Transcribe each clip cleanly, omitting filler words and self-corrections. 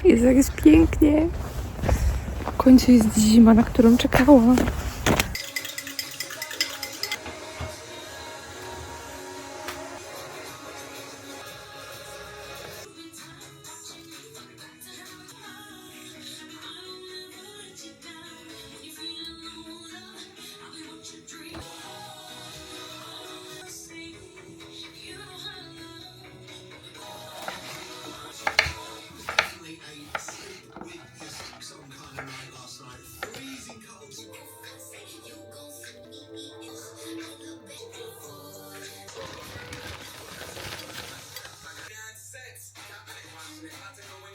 Jest pięknie. W końcu jest zima, na którą czekałam.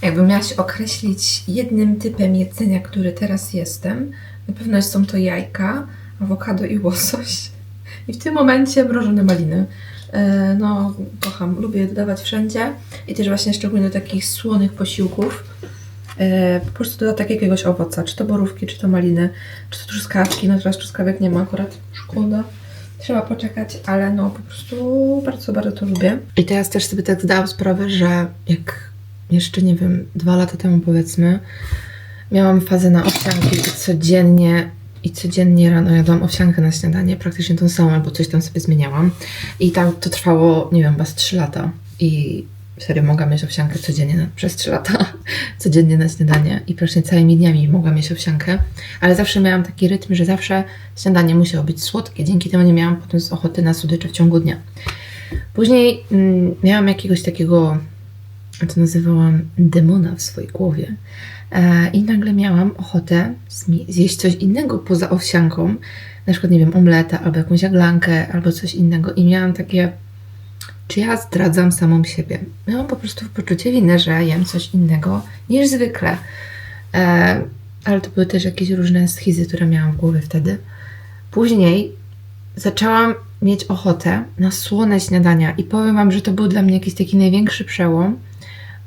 Jakbym miała się określić jednym typem jedzenia, który teraz jestem, na pewno są to jajka, awokado i łosoś. I w tym momencie mrożone maliny. No, kocham, lubię je dodawać wszędzie i też właśnie szczególnie do takich słonych posiłków. Po prostu dodatek jakiegoś owoca, czy to borówki, czy to maliny, czy to truskawki. No teraz truskawek nie ma akurat, szkoda. Trzeba poczekać, ale no po prostu bardzo, bardzo to lubię. I teraz też sobie tak zdałam sprawę, że jak jeszcze, nie wiem, 2 lata temu powiedzmy, miałam fazę na owsianki i codziennie rano jadłam owsiankę na śniadanie, praktycznie tą samą, albo coś tam sobie zmieniałam. I tak to trwało, nie wiem, chyba z 3 lata. I serio mogłam mieć owsiankę codziennie przez 3 lata, codziennie na śniadanie. I praktycznie całymi dniami mogłam mieć owsiankę. Ale zawsze miałam taki rytm, że zawsze śniadanie musiało być słodkie. Dzięki temu nie miałam potem ochoty na słodycze w ciągu dnia. Później miałam jakiegoś takiego, to nazywałam demona w swojej głowie. I nagle miałam ochotę zjeść coś innego poza owsianką. Na przykład, nie wiem, omleta, albo jakąś jaglankę, albo coś innego. I miałam takie, czy ja zdradzam samą siebie? Miałam po prostu poczucie winy, że jem coś innego niż zwykle. Ale to były też jakieś różne schizy, które miałam w głowie wtedy. Później zaczęłam mieć ochotę na słone śniadania i powiem wam, że to był dla mnie jakiś taki największy przełom,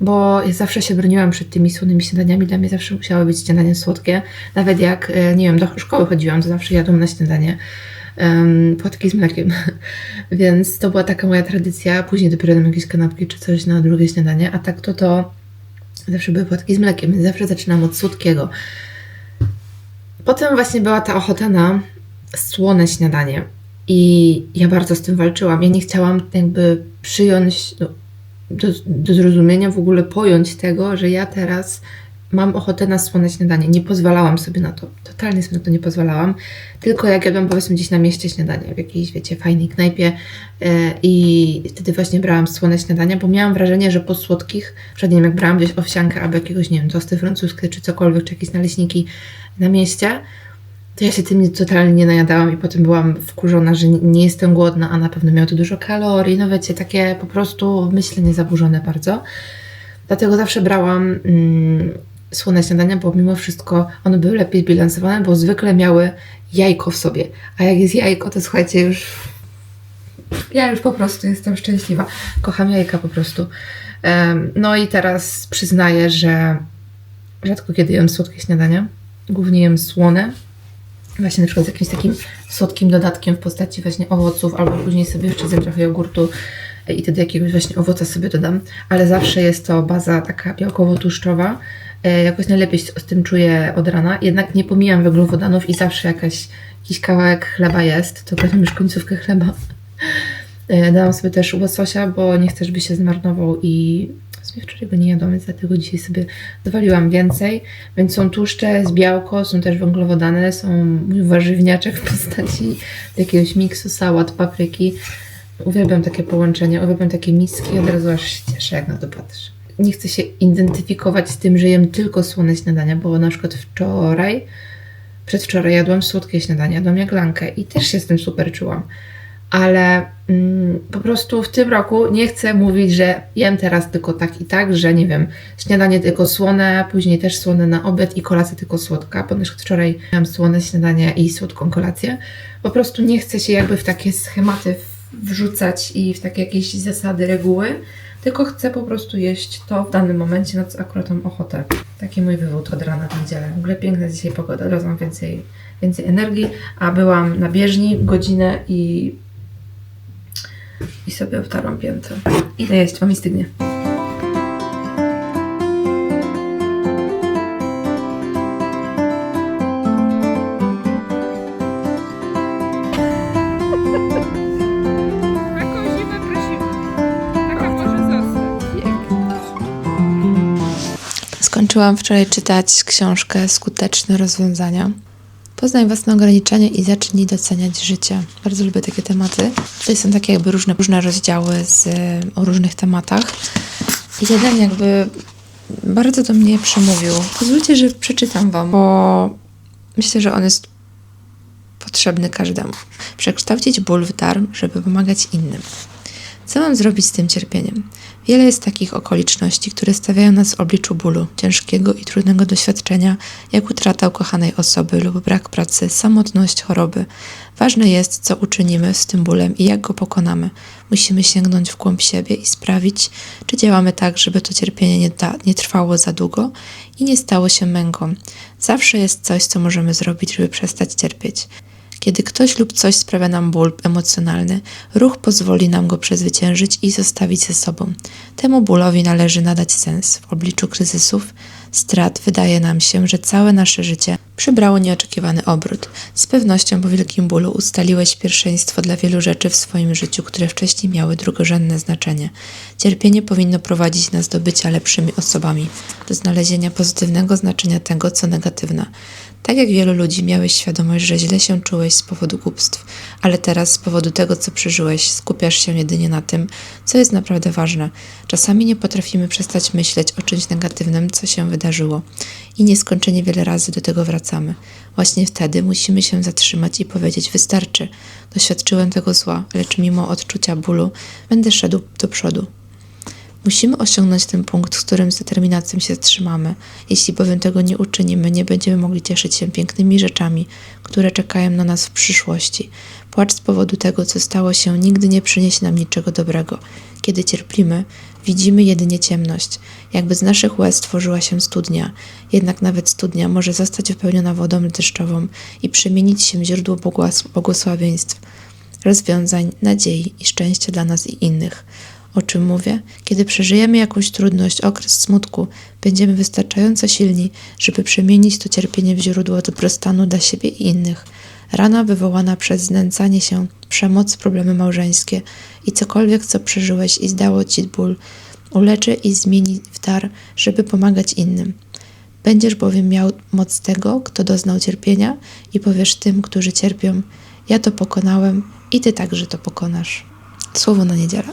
bo ja zawsze się broniłam przed tymi słonymi śniadaniami. Dla mnie zawsze musiały być śniadania słodkie. Nawet jak, nie wiem, do szkoły chodziłam, to zawsze jadłam na śniadanie płatki z mlekiem. Więc to była taka moja tradycja. Później dopiero dam jakieś kanapki czy coś na drugie śniadanie, a tak to zawsze były płatki z mlekiem, więc zawsze zaczynam od słodkiego. Potem właśnie była ta ochota na słone śniadanie i ja bardzo z tym walczyłam. Ja nie chciałam jakby przyjąć, do zrozumienia, w ogóle pojąć tego, że ja teraz mam ochotę na słone śniadanie. Nie pozwalałam sobie na to. Totalnie sobie na to nie pozwalałam. Tylko jak jadłam, powiedzmy, gdzieś na mieście śniadania, w jakiejś, wiecie, fajnej knajpie i wtedy właśnie brałam słone śniadania, bo miałam wrażenie, że po słodkich, przed nim jak brałam gdzieś owsiankę albo jakiegoś, nie wiem, tosty francuskie czy cokolwiek, czy jakieś naleśniki na mieście, to ja się tym totalnie nie najadałam i potem byłam wkurzona, że nie jestem głodna, a na pewno miało to dużo kalorii, no wiecie, takie po prostu myślenie zaburzone bardzo. Dlatego zawsze brałam słone śniadania, bo mimo wszystko one były lepiej zbilansowane, bo zwykle miały jajko w sobie. A jak jest jajko, to słuchajcie, ja już po prostu jestem szczęśliwa. Kocham jajka po prostu. No i teraz przyznaję, że rzadko kiedy jem słodkie śniadania. Głównie jem słone. Właśnie na przykład z jakimś takim słodkim dodatkiem w postaci właśnie owoców, albo później sobie jeszcze zjem trochę jogurtu i wtedy jakiegoś właśnie owoca sobie dodam. Ale zawsze jest to baza taka białkowo-tłuszczowa. Jakoś najlepiej się z tym czuję od rana. Jednak nie pomijam węglowodanów i zawsze jakiś kawałek chleba jest. To potem już końcówkę chleba. Dałam sobie też łososia, bo nie chcę, żeby się zmarnował i w sumie wczoraj go nie jadłam, więc dlatego dzisiaj sobie dowaliłam więcej. Więc są tłuszcze, jest białko, są też węglowodany, są mój warzywniaczek w postaci jakiegoś miksu, sałat, papryki. Uwielbiam takie połączenia, uwielbiam takie miski, od razu aż się cieszę, jak na to patrzę. Nie chcę się identyfikować z tym, że jem tylko słone śniadania, bo na przykład przedwczoraj jadłam słodkie śniadanie, jadłam jaglankę i też się z tym super czułam. Ale po prostu w tym roku nie chcę mówić, że jem teraz tylko tak i tak, że nie wiem, śniadanie tylko słone, później też słone na obiad i kolacja tylko słodka, bo na przykład wczoraj miałam słone śniadanie i słodką kolację. Po prostu nie chcę się jakby w takie schematy wrzucać i w takie jakieś zasady, reguły, tylko chcę po prostu jeść to w danym momencie, na co akurat mam ochotę. Taki mój wywód od rana w niedzielę. W ogóle piękna dzisiaj pogoda, od razu mam więcej energii, a byłam na bieżni godzinę i sobie obtarłam piętę. Idę jeść, bo mi stygnie. Skończyłam wczoraj czytać książkę Skuteczne rozwiązania. Poznaj własne ograniczenia i zacznij doceniać życie. Bardzo lubię takie tematy. Tutaj są takie jakby różne rozdziały o różnych tematach. I jeden jakby bardzo do mnie przemówił. Pozwólcie, że przeczytam wam, bo myślę, że on jest potrzebny każdemu. Przekształcić ból w dar, żeby pomagać innym. Co mam zrobić z tym cierpieniem? Wiele jest takich okoliczności, które stawiają nas w obliczu bólu, ciężkiego i trudnego doświadczenia, jak utrata ukochanej osoby lub brak pracy, samotność, choroby. Ważne jest, co uczynimy z tym bólem i jak go pokonamy. Musimy sięgnąć w głąb siebie i sprawdzić, czy działamy tak, żeby to cierpienie nie trwało za długo i nie stało się męką. Zawsze jest coś, co możemy zrobić, żeby przestać cierpieć. Kiedy ktoś lub coś sprawia nam ból emocjonalny, ruch pozwoli nam go przezwyciężyć i zostawić ze sobą. Temu bólowi należy nadać sens. W obliczu kryzysów, strat wydaje nam się, że całe nasze życie przybrało nieoczekiwany obrót. Z pewnością po wielkim bólu ustaliłeś pierwszeństwo dla wielu rzeczy w swoim życiu, które wcześniej miały drugorzędne znaczenie. Cierpienie powinno prowadzić nas do bycia lepszymi osobami, do znalezienia pozytywnego znaczenia tego, co negatywne. Tak jak wielu ludzi miałeś świadomość, że źle się czułeś z powodu głupstw, ale teraz z powodu tego, co przeżyłeś, skupiasz się jedynie na tym, co jest naprawdę ważne. Czasami nie potrafimy przestać myśleć o czymś negatywnym, co się wydarzyło i nieskończenie wiele razy do tego wracamy. Właśnie wtedy musimy się zatrzymać i powiedzieć: wystarczy, doświadczyłem tego zła, lecz mimo odczucia bólu będę szedł do przodu. Musimy osiągnąć ten punkt, z którym z determinacją się trzymamy. Jeśli bowiem tego nie uczynimy, nie będziemy mogli cieszyć się pięknymi rzeczami, które czekają na nas w przyszłości. Płacz z powodu tego, co stało się, nigdy nie przyniesie nam niczego dobrego. Kiedy cierpimy, widzimy jedynie ciemność. Jakby z naszych łez tworzyła się studnia. Jednak nawet studnia może zostać wypełniona wodą deszczową i przemienić się w źródło błogosławieństw, rozwiązań, nadziei i szczęścia dla nas i innych. O czym mówię? Kiedy przeżyjemy jakąś trudność, okres smutku, będziemy wystarczająco silni, żeby przemienić to cierpienie w źródło dobrostanu dla siebie i innych. Rana wywołana przez znęcanie się, przemoc, problemy małżeńskie i cokolwiek, co przeżyłeś i zdało ci ból, uleczy i zmieni w dar, żeby pomagać innym. Będziesz bowiem miał moc tego, kto doznał cierpienia, i powiesz tym, którzy cierpią: ja to pokonałem i ty także to pokonasz. Słowo na niedzielę.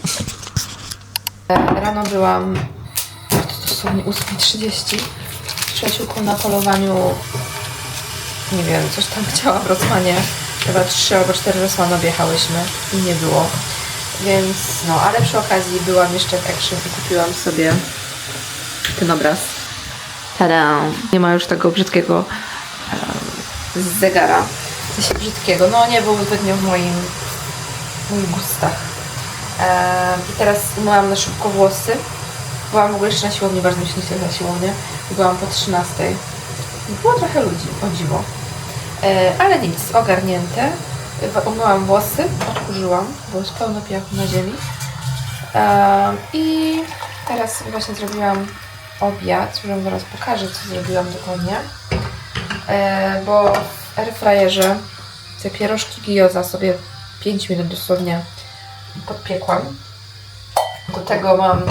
Rano byłam dosłownie 8:30 z przyjaciółką na polowaniu. Nie wiem, coś tam chciałam Rosmanie. Chyba 3 albo 4 Rosmany objechałyśmy i nie było. Więc no, ale przy okazji byłam jeszcze w Action i kupiłam sobie ten obraz. Tada! Nie ma już tego brzydkiego zegara. W sensie brzydkiego. No nie był zbytnio w moich gustach. I teraz umyłam na szybko włosy. Byłam w ogóle jeszcze na siłowni, bardzo mi się nie chciało na siłownię. Byłam po 13:00. Było trochę ludzi, o dziwo. Ale nic, ogarnięte. Umyłam włosy, odkurzyłam, bo jest pełno piachu na ziemi. I teraz właśnie zrobiłam obiad, już wam zaraz pokażę, co zrobiłam dokładnie. Bo w airfryerze te pierożki gyoza sobie 5 minut dosłownie podpiekłam. Do tego mam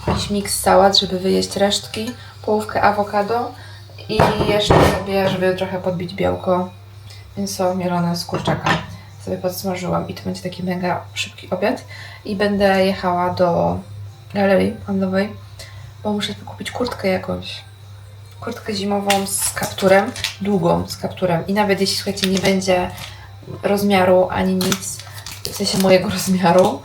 jakiś miks sałat, żeby wyjeść resztki, połówkę awokado i jeszcze sobie, żeby trochę podbić białko, mięso mielone z kurczaka sobie podsmażyłam i to będzie taki mega szybki obiad. I będę jechała do galerii handlowej, bo muszę kupić kurtkę jakąś. Kurtkę zimową z kapturem, długą z kapturem i nawet jeśli, słuchajcie, nie będzie rozmiaru ani nic, w sensie mojego rozmiaru,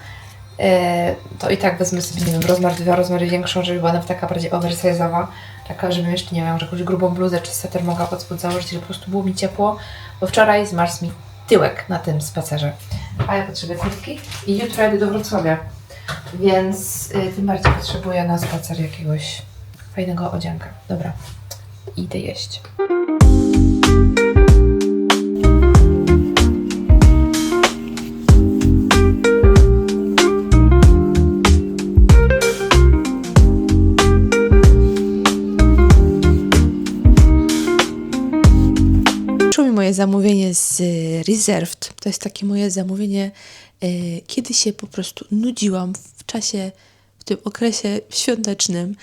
to i tak wezmę sobie, nie wiem, rozmiar 2 rozmiary większą, żeby była nawet taka bardziej oversize'owa, taka, żebym jeszcze, nie wiem, jakąś grubą bluzę czy sweter mogła pod spód założyć, żeby po prostu było mi ciepło, bo wczoraj zmarzł mi tyłek na tym spacerze, a ja potrzebuję kurtki i jutro jadę do Wrocławia, więc tym bardziej potrzebuję na spacer jakiegoś fajnego odzianka. Dobra, idę jeść. Moje zamówienie z Reserved. To jest takie moje zamówienie, kiedy się po prostu nudziłam w tym okresie świątecznym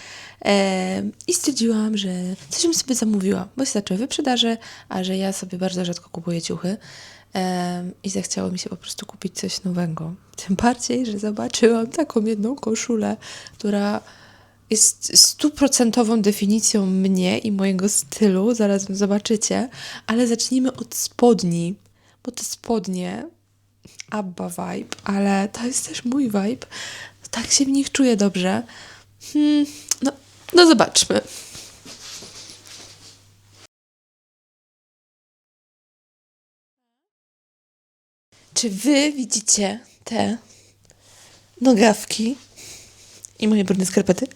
i stwierdziłam, że coś bym sobie zamówiła, bo się zaczęły wyprzedaże, a że ja sobie bardzo rzadko kupuję ciuchy i zechciało mi się po prostu kupić coś nowego. Tym bardziej, że zobaczyłam taką jedną koszulę, która jest 100% definicją mnie i mojego stylu, zaraz zobaczycie, ale zacznijmy od spodni, bo te spodnie, Abba vibe, ale to jest też mój vibe, tak się w nich czuję dobrze. No zobaczmy. Czy wy widzicie te nogawki i moje brudne skarpety?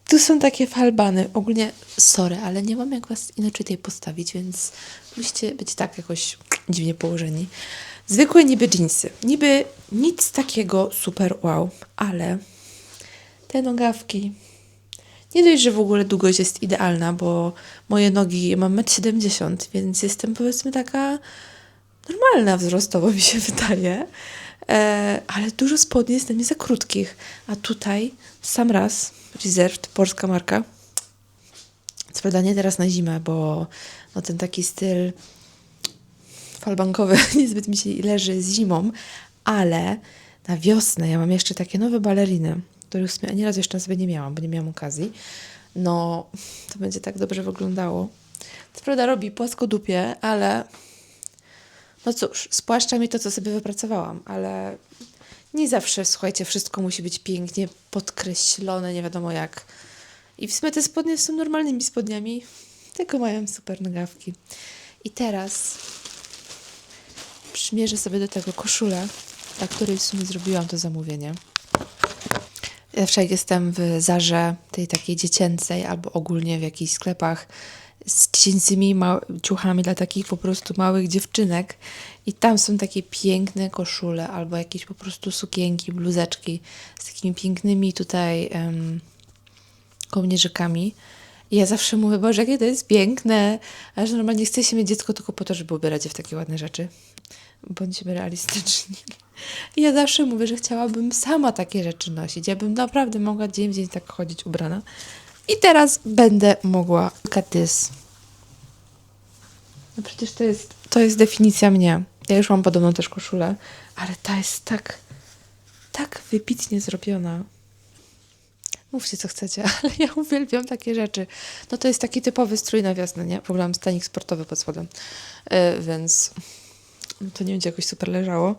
Tu są takie falbany. Ogólnie, sorry, ale nie mam jak was inaczej tutaj postawić, więc musicie być tak jakoś dziwnie położeni. Zwykłe niby dżinsy. Niby nic takiego super wow, ale te nogawki... Nie dość, że w ogóle długość jest idealna, bo moje nogi, ja mam 1,70 m, więc jestem powiedzmy taka normalna wzrostowo, mi się wydaje. Ale dużo spodni jest na mnie za krótkich. A tutaj sam raz Reserved, polska marka. Co prawda nie teraz na zimę, bo no ten taki styl falbankowy niezbyt mi się leży z zimą, ale na wiosnę ja mam jeszcze takie nowe baleriny, których w sumie ani razu jeszcze na sobie nie miałam, bo nie miałam okazji. No, to będzie tak dobrze wyglądało. Co prawda robi płaskodupie, ale no cóż, spłaszcza mi to, co sobie wypracowałam, ale nie zawsze, słuchajcie, wszystko musi być pięknie podkreślone, nie wiadomo jak. I w sumie te spodnie są normalnymi spodniami, tylko mają super nogawki. I teraz przymierzę sobie do tego koszulę, dla której w sumie zrobiłam to zamówienie. Zawsze jak jestem w Zarze, tej takiej dziecięcej, albo ogólnie w jakichś sklepach z dziecięcymi ciuchami dla takich po prostu małych dziewczynek i tam są takie piękne koszule albo jakieś po prostu sukienki, bluzeczki z takimi pięknymi tutaj kołnierzykami. I ja zawsze mówię, Boże, jakie to jest piękne, a że normalnie chce się mieć dziecko tylko po to, żeby ubierać je w takie ładne rzeczy. Bądźmy realistyczni. I ja zawsze mówię, że chciałabym sama takie rzeczy nosić. Ja bym naprawdę mogła dzień w dzień tak chodzić ubrana. I teraz będę mogła katys. No przecież to jest definicja mnie. Ja już mam podobną też koszulę, ale ta jest tak wybitnie zrobiona. Mówcie co chcecie, ale ja uwielbiam takie rzeczy. No to jest taki typowy strój na wiosnę, nie? W ogóle mam stanik sportowy pod spodem, więc to nie będzie jakoś super leżało.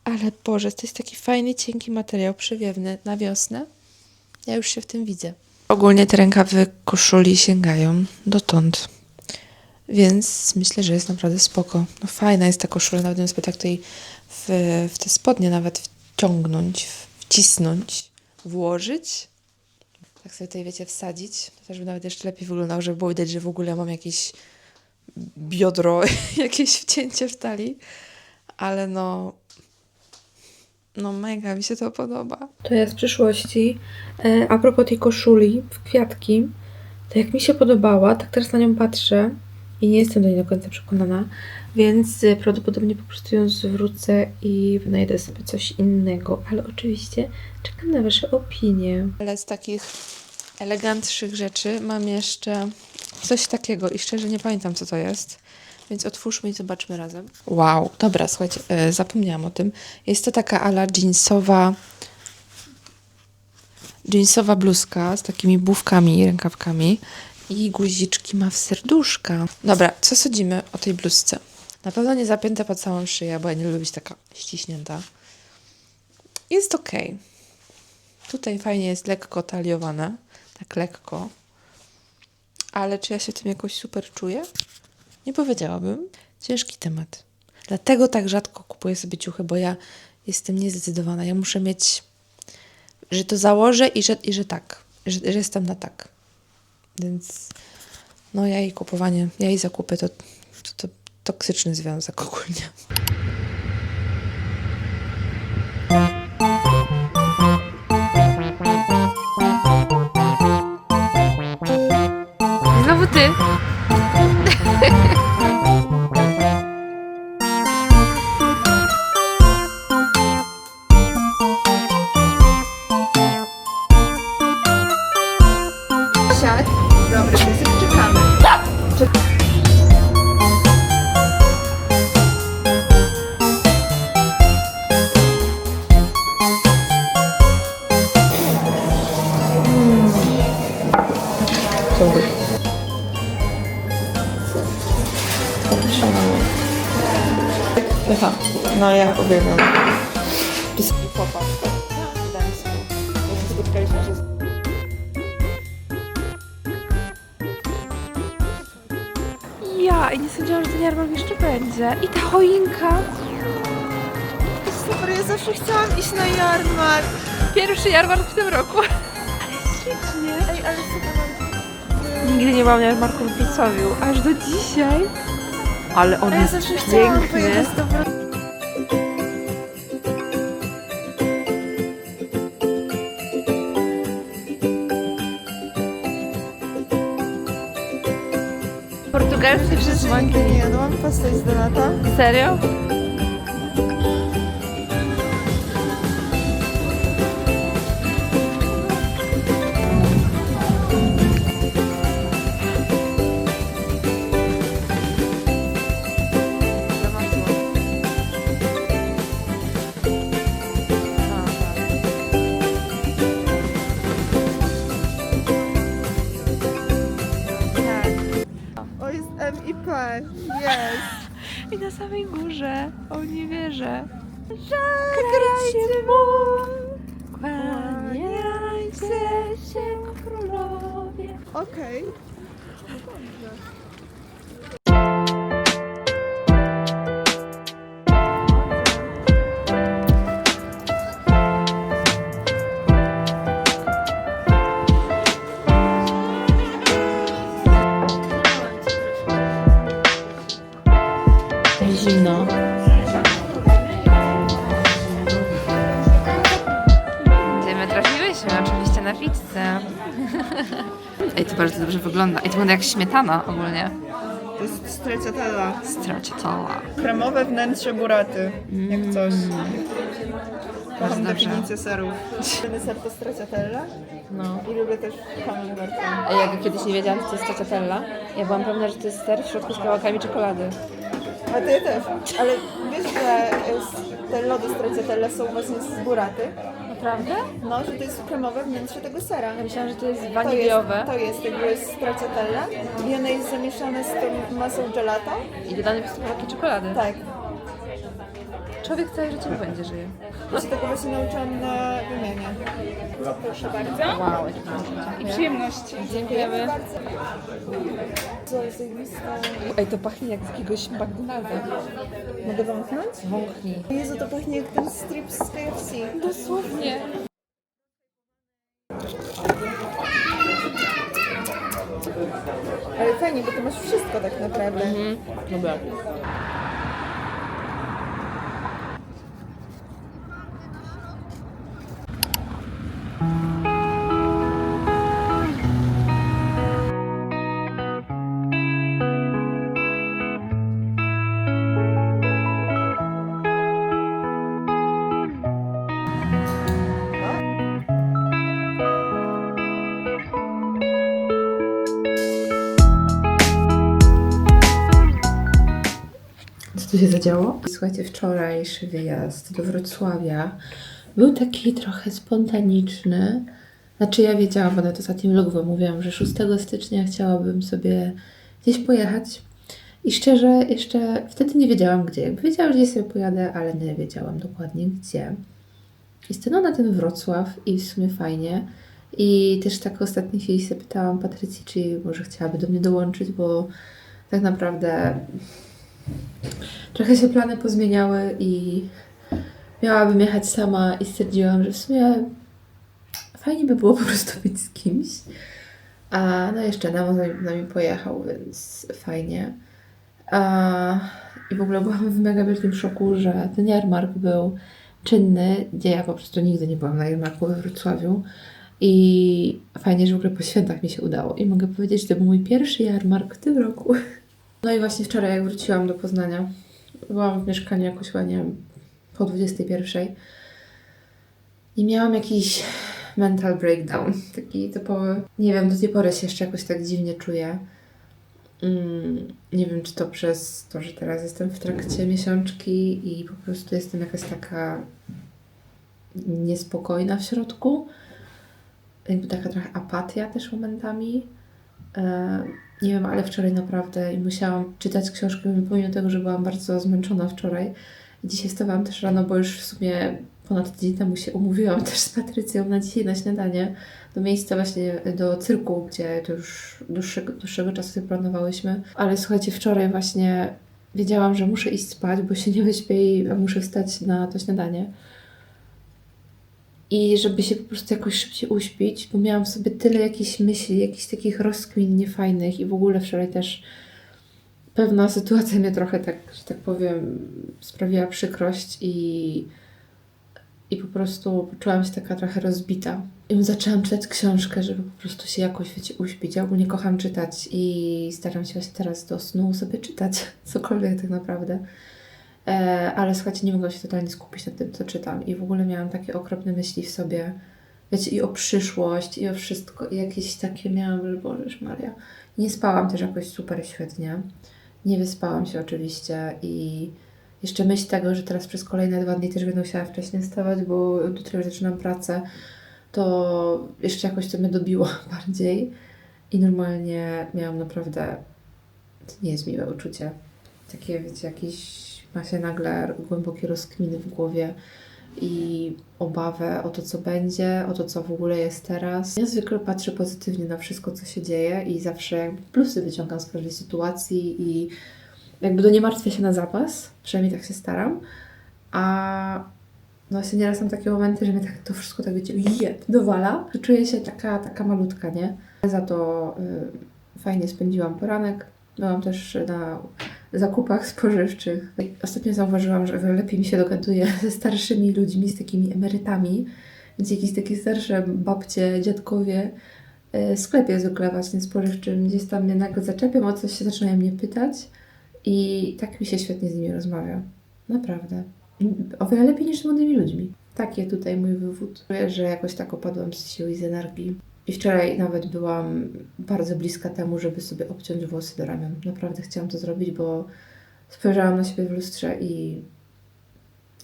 Ale Boże, to jest taki fajny, cienki materiał, przewiewny na wiosnę. Ja już się w tym widzę. Ogólnie te rękawy koszuli sięgają dotąd, więc myślę, że jest naprawdę spoko. No fajna jest ta koszula, nawet bym sobie tak tutaj w te spodnie nawet wciągnąć, wcisnąć, włożyć. Tak sobie tutaj, wiecie, wsadzić. To też by nawet jeszcze lepiej wyglądało, żeby było widać, że w ogóle mam jakieś biodro, jakieś wcięcie w talii. Ale no mega mi się to podoba. To ja z przyszłości. A propos tej koszuli w kwiatki, to jak mi się podobała, tak teraz na nią patrzę i nie jestem do niej do końca przekonana, więc prawdopodobnie po prostu ją zwrócę i wynajdę sobie coś innego. Ale oczywiście czekam na Wasze opinie. Ale z takich elegantszych rzeczy mam jeszcze coś takiego i szczerze nie pamiętam, co to jest. Więc otwórzmy i zobaczmy razem. Wow, dobra, słuchajcie, zapomniałam o tym. Jest to taka ala jeansowa bluzka z takimi bufkami, rękawkami i guziczki ma w serduszka. Dobra, co sądzimy o tej bluzce? Na pewno nie zapięta po całą szyję, bo ja nie lubię być taka ściśnięta. Jest okej. Tutaj fajnie jest lekko taliowane, tak lekko. Ale czy ja się tym jakoś super czuję? Nie powiedziałabym. Ciężki temat. Dlatego tak rzadko kupuję sobie ciuchy, bo ja jestem niezdecydowana. Ja muszę mieć, że to założę i że tak. Że jestem na tak. Więc no ja jej zakupy to toksyczny związek ogólnie. Znowu ty! Marshmallow. Pycha. No ja uwielbiam. To jest popatrz. W Gdańsku. Spotkaliśmy się z... Ja i nie sądziłam, że ten jarmark jeszcze będzie. I ta choinka. Super, ja zawsze chciałam iść na jarmark. Pierwszy jarmark w tym roku. Ale ślicznie. Ej, ale super. Nigdy nie byłam na jarmarku w Wrocławiu. Aż do dzisiaj. Ale on Ja jest zawsze chciałam piękny. pojechać do Wrocławia. Portugalskie przysłanki. Nie jadłam pastę z donata. Serio? O, jest M i P. Jest. I na samej górze. O, nie wierzę. Żegnajcie mu. Kłaniajcie się królowie. Okej. Zimno. Gdzie my trafiłyśmy? Oczywiście na pizzę. Ej, to bardzo dobrze wygląda. Ej, to wygląda jak śmietana ogólnie. To jest stracciatella. Stracciatella. Kremowe wnętrze buraty. Jak coś. Kocham dobrze. definicję serów. Lubię ser to stracciatella No. i lubię też camembert. A jak kiedyś nie wiedziałam, co to jest stracciatella, ja byłam pewna, że to jest ser w środku z kawałkami czekolady. A ty też. Ale wiesz, że te lody stracciatella są właśnie z buraty? Naprawdę? No, że to jest kremowe wnętrze tego sera. Ja myślałam, że to jest To waniliowe jest, to jest jakby stracciatella i ona jest zamieszana z tą masą gelato. i dodane po prostu kawałki czekolady. Tak. Człowiek całe życie będzie żyje. Ja się tego właśnie nauczyłam na wymianie. Wow. I przyjemności. Dziękujemy. Co jest zajebista. Ej, to pachnie jak z jakiegoś McDonalda. Mogę wąchnąć? Wąchnij. Jezu, to pachnie jak ten strip z KFC. Dosłownie. Ale fajnie, bo ty masz wszystko tak naprawdę. Dobra. Co tu się zadziało? Słuchajcie, wczorajszy wyjazd do Wrocławia był taki trochę spontaniczny. Znaczy ja wiedziałam, bo na ostatnim vlogu wam mówiłam, że 6 stycznia chciałabym sobie gdzieś pojechać. I szczerze, jeszcze wtedy nie wiedziałam gdzie. Jakby wiedziałam, że gdzieś sobie pojadę, ale nie wiedziałam dokładnie gdzie. I stanął na ten Wrocław i w sumie fajnie. I też tak w ostatniej chwili sobie pytałam Patrycji, czy może chciałaby do mnie dołączyć, bo tak naprawdę trochę się plany pozmieniały i miałabym jechać sama i stwierdziłam, że w sumie fajnie by było po prostu być z kimś. A no jeszcze Nemo z nami pojechał, więc fajnie. I w ogóle byłam w mega wielkim szoku, że ten jarmark był czynny, gdzie ja po prostu nigdy nie byłam na jarmarku we Wrocławiu. I fajnie, że w ogóle po świętach mi się udało. I mogę powiedzieć, że to był mój pierwszy jarmark w tym roku. No i właśnie wczoraj, jak wróciłam do Poznania, byłam w mieszkaniu jakoś chyba, nie wiem, po 21. I miałam jakiś mental breakdown, taki typowy. Nie wiem, do tej pory się jeszcze jakoś tak dziwnie czuję. Nie wiem, czy to przez to, że teraz jestem w trakcie miesiączki i po prostu jestem jakaś taka niespokojna w środku. Jakby taka trochę apatia też momentami. Nie wiem, ale wczoraj naprawdę musiałam czytać książkę, pomimo tego, że byłam bardzo zmęczona wczoraj. Dzisiaj wstawałam też rano, bo już w sumie ponad tydzień temu się umówiłam też z Patrycją na dzisiaj na śniadanie do miejsca właśnie, do cyrku, gdzie to już dłuższego czasu sobie planowałyśmy. Ale słuchajcie, wczoraj właśnie wiedziałam, że muszę iść spać, bo się nie wyśpię i muszę wstać na to śniadanie. I żeby się po prostu jakoś szybciej uśpić, bo miałam w sobie tyle jakichś myśli, jakichś takich rozkmin niefajnych i w ogóle wczoraj też pewna sytuacja mnie trochę tak, że tak powiem, sprawiła przykrość i po prostu poczułam się taka trochę rozbita. I zaczęłam czytać książkę, żeby po prostu się jakoś, wiecie, uśpić. Ja ogólnie kocham czytać i staram się właśnie teraz do snu sobie czytać, cokolwiek tak naprawdę. Ale słuchajcie, nie mogłam się totalnie skupić na tym, co czytam. I w ogóle miałam takie okropne myśli w sobie, wiecie, i o przyszłość, i o wszystko. I jakieś takie miałam, że Bożeż Maria. Nie spałam też jakoś super świetnie. Nie wyspałam się oczywiście i jeszcze myśl tego, że teraz przez kolejne 2 dni też będę musiała wcześniej wstawać, bo jutro już zaczynam pracę, to jeszcze jakoś to mnie dobiło bardziej. I normalnie miałam naprawdę, to nie jest miłe uczucie. Takie, wiecie, ma się nagle głębokie rozkminy w głowie i obawę o to, co będzie, o to, co w ogóle jest teraz. Ja zwykle patrzę pozytywnie na wszystko, co się dzieje i zawsze jakby plusy wyciągam z każdej sytuacji i jakby nie martwię się na zapas, przynajmniej tak się staram, a właśnie nieraz mam takie momenty, że mnie tak to wszystko tak, wiecie, dowala, że czuję się taka malutka, nie? Za to fajnie spędziłam poranek. Byłam też na zakupach spożywczych. Ostatnio zauważyłam, że lepiej mi się dogaduję ze starszymi ludźmi, z takimi emerytami, więc jakieś takie starsze babcie, dziadkowie w sklepie zwykle właśnie spożywczym gdzieś tam mnie nagle zaczepią, o coś się zaczynają mnie pytać i tak mi się świetnie z nimi rozmawia. Naprawdę. O wiele lepiej niż z młodymi ludźmi. Taki tutaj mój wywód. Czuję, że jakoś tak opadłam z sił i z energii. I wczoraj nawet byłam bardzo bliska temu, żeby sobie obciąć włosy do ramion. Naprawdę chciałam to zrobić, bo spojrzałam na siebie w lustrze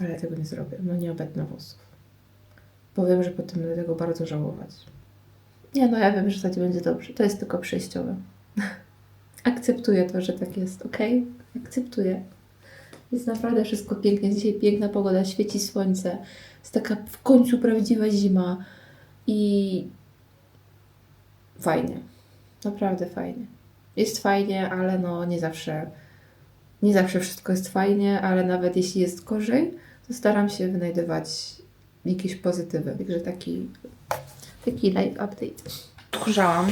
ale ja tego nie zrobię. No nie obetnę włosów. Bo wiem, że potem będę tego bardzo żałować. Nie, no ja wiem, że wtedy będzie dobrze. To jest tylko przejściowe. Akceptuję to, że tak jest, okej? Akceptuję. Jest naprawdę wszystko pięknie. Dzisiaj piękna pogoda, świeci słońce. Jest taka w końcu prawdziwa zima. I fajnie. Naprawdę fajnie. Jest fajnie, ale no nie zawsze wszystko jest fajnie, ale nawet jeśli jest gorzej, to staram się wynajdywać jakieś pozytywy. Także taki live update. Odkurzałam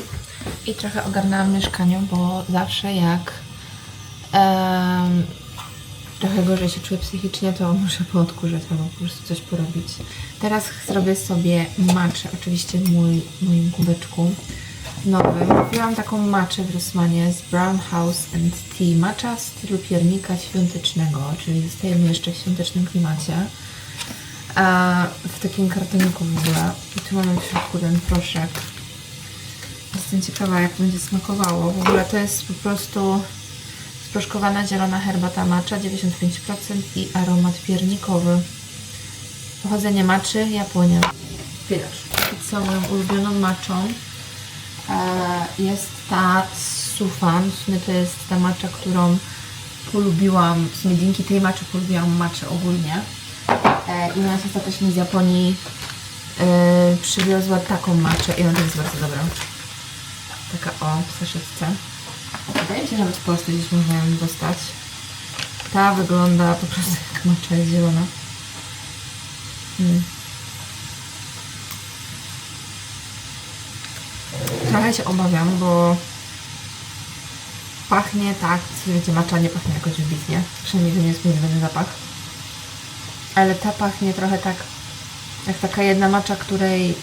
i trochę ogarnęłam mieszkanie, bo zawsze jak trochę gorzej się czuję psychicznie, to muszę poodkurzać albo po prostu coś porobić. Teraz zrobię sobie matchę, oczywiście w moim kubeczku nowym. Kupiłam taką matchę w Rossmanie z Brown House and Tea. Matcha w stylu piernika świątecznego, czyli zostajemy jeszcze w świątecznym klimacie. W takim kartoniku w ogóle. I tu mamy w środku ten proszek. Jestem ciekawa, jak będzie smakowało. W ogóle to jest po prostu sproszkowana zielona herbata matcha, 95% i aromat piernikowy. Pochodzenie matchy, Japonia. Widać. Co moją ulubioną matchą jest ta Sufan. W sumie to jest ta matcha, którą polubiłam. W sumie dzięki tej matczy polubiłam matchę ogólnie. I moja siostra też mi z Japonii przywiozła taką matchę i ona też jest bardzo dobra. Taka w saszetce. Wydaje mi się, że nawet w Polsce gdzieś można ją dostać. Ta wygląda po prostu jak matcha, jest zielona. Trochę się obawiam, bo pachnie tak, wiecie, matcha nie pachnie jakoś wybitnie. Przynajmniej to nie jest mój ulubiony zapach. Ale ta pachnie trochę tak, jak taka jedna matcha, której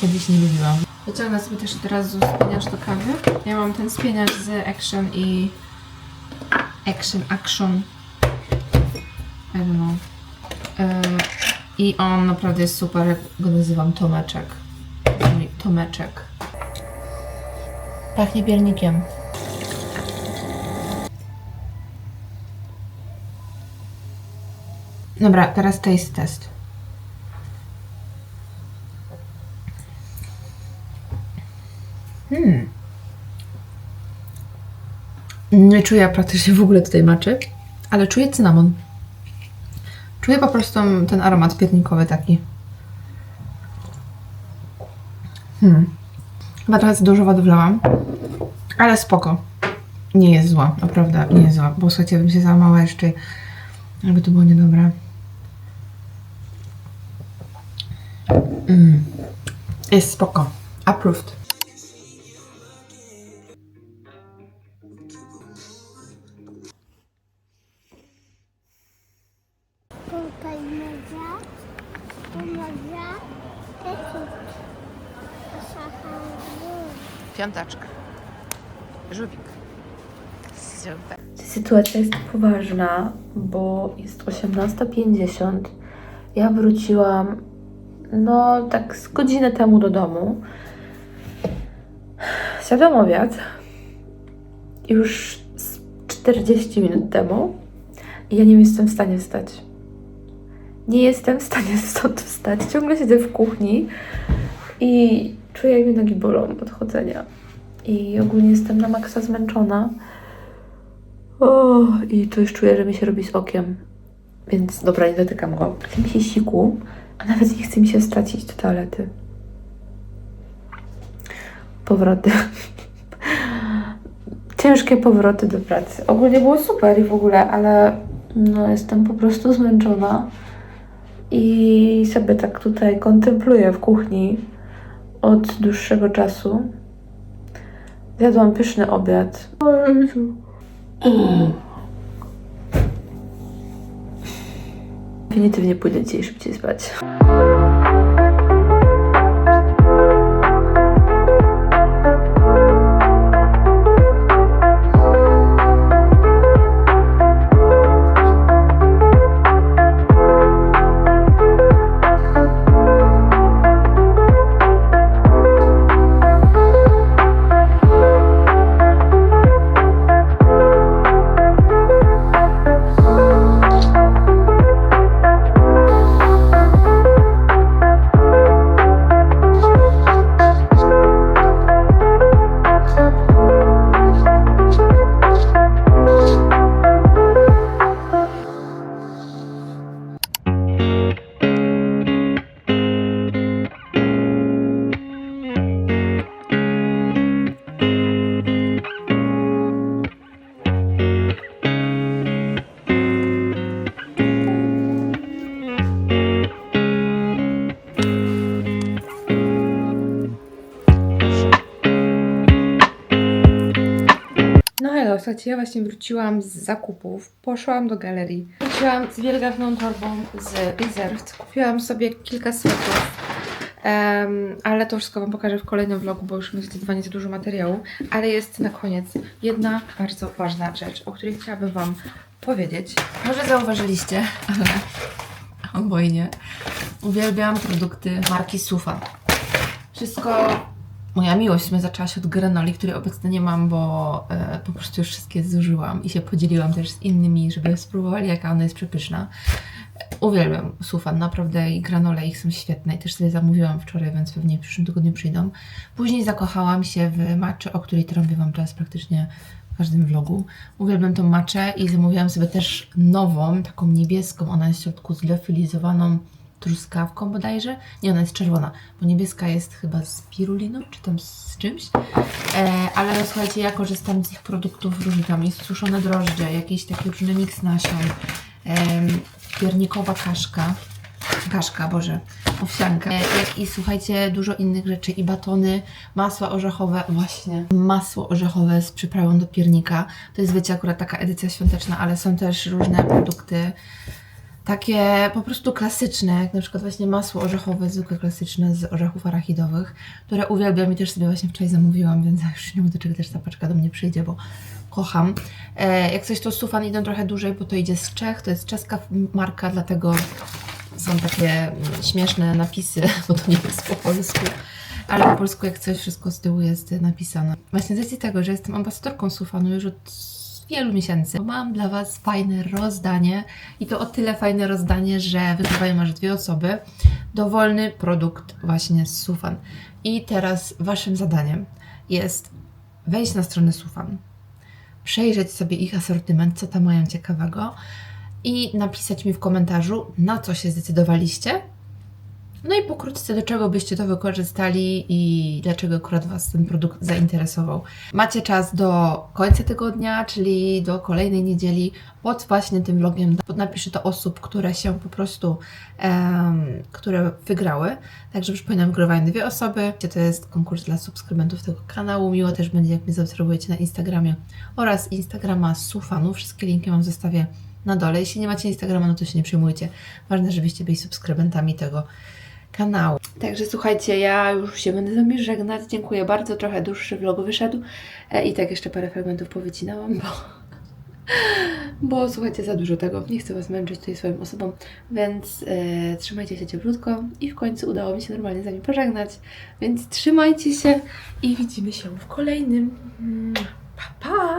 kiedyś nie lubiłam. Wyciągnę sobie też teraz spieniacz do kawy. Ja mam ten spieniacz z Action i Action. I don't know. I on naprawdę jest super, jak go nazywam Tomeczek. Tomeczek. Pachnie piernikiem. Dobra, teraz taste test. Nie czuję praktycznie w ogóle tutaj maczy, ale czuję cynamon. Czuję po prostu ten aromat piernikowy taki. Chyba trochę za dużo wody wlałam, ale spoko. Nie jest zła, naprawdę nie jest zła, bo słuchajcie, bym się załamała jeszcze, jakby to było niedobre. Jest spoko. Approved. Tutaj może, tu może, Piątaczka. Żółwik. Super. Sytuacja jest poważna, bo jest 18:50. Ja wróciłam no tak z godzinę temu do domu. Zjadłam obiad już z 40 minut temu i ja nie jestem w stanie wstać. Nie jestem w stanie stąd wstać. Ciągle siedzę w kuchni i czuję, jak mi nogi bolą od chodzenia. I ogólnie jestem na maksa zmęczona. I tu już czuję, że mi się robi z okiem. Więc dobra, nie dotykam go. Chce mi się siku, a nawet nie chce mi się wstać iść do toalety. Powroty. Ciężkie powroty do pracy. Ogólnie było super i w ogóle, ale no jestem po prostu zmęczona. I sobie tak tutaj kontempluję w kuchni od dłuższego czasu. Zjadłam pyszny obiad. Definitywnie pójdę dzisiaj szybciej spać. Słuchajcie, ja właśnie wróciłam z zakupów, poszłam do galerii. Wróciłam z wielgachną torbą z Reserved. Kupiłam sobie kilka swetów, ale to wszystko Wam pokażę w kolejnym vlogu, bo już mi zdecydowanie za dużo materiału. Ale jest na koniec jedna bardzo ważna rzecz, o której chciałabym Wam powiedzieć. Może zauważyliście, ale oboj nie. Uwielbiam produkty marki Sufan. Wszystko... Moja miłość zaczęła się od granoli, której obecnie nie mam, bo po prostu już wszystkie zużyłam i się podzieliłam też z innymi, żeby spróbowali, jaka ona jest przepyszna. Uwielbiam Sufan, naprawdę, i granole ich są świetne i też sobie zamówiłam wczoraj, więc pewnie w przyszłym tygodniu przyjdą. Później zakochałam się w matczy, o której trąbię Wam teraz praktycznie w każdym vlogu. Uwielbiam tą matczę i zamówiłam sobie też nową, taką niebieską, ona jest w środku zleofilizowaną truskawką bodajże. Nie, ona jest czerwona, bo niebieska jest chyba z piruliną, czy tam z czymś. Ale słuchajcie, ja korzystam z ich produktów różnych. Tam jest suszone drożdże, jakiś taki różny miks nasion, piernikowa owsianka. I słuchajcie, dużo innych rzeczy i batony, masła orzechowe, właśnie masło orzechowe z przyprawą do piernika. To jest, wiecie, akurat taka edycja świąteczna, ale są też różne produkty takie po prostu klasyczne, jak na przykład właśnie masło orzechowe, zwykłe klasyczne z orzechów arachidowych, które uwielbiam i też sobie właśnie wczoraj zamówiłam, więc już nie mogę doczekać, też ta paczka do mnie przyjdzie, bo kocham. Jak coś, to Sufan idą trochę dłużej, bo to idzie z Czech, to jest czeska marka, dlatego są takie śmieszne napisy, bo to nie jest po polsku. Ale po polsku jak coś, wszystko z tyłu jest napisane. Właśnie z racji tego, że jestem ambasadorką Sufanu już od wielu miesięcy, mam dla Was fajne rozdanie i to o tyle fajne rozdanie, że wygrywają aż 2 osoby dowolny produkt właśnie z Sufan. I teraz Waszym zadaniem jest wejść na stronę Sufan, przejrzeć sobie ich asortyment, co tam mają ciekawego i napisać mi w komentarzu, na co się zdecydowaliście. No i pokrótce, do czego byście to wykorzystali i dlaczego akurat Was ten produkt zainteresował. Macie czas do końca tygodnia, czyli do kolejnej niedzieli. Pod właśnie tym vlogiem napiszę to osób, które się po prostu, które wygrały. Także przypominam, wygrywają 2 osoby. To jest konkurs dla subskrybentów tego kanału. Miło też będzie, jak mnie zaobserwujecie na Instagramie oraz Instagrama Sufanu. Wszystkie linki Wam zostawię na dole. Jeśli nie macie Instagrama, no to się nie przejmujcie. Ważne, żebyście byli subskrybentami tego kanału. Także słuchajcie, ja już się będę z Wami żegnać. Dziękuję bardzo. Trochę dłuższy vlog wyszedł. I tak jeszcze parę fragmentów powycinałam, bo słuchajcie, za dużo tego. Nie chcę Was męczyć tutaj swoją osobą, więc trzymajcie się cieplutko i w końcu udało mi się normalnie z Wami pożegnać. Więc trzymajcie się i widzimy się w kolejnym. Pa, pa!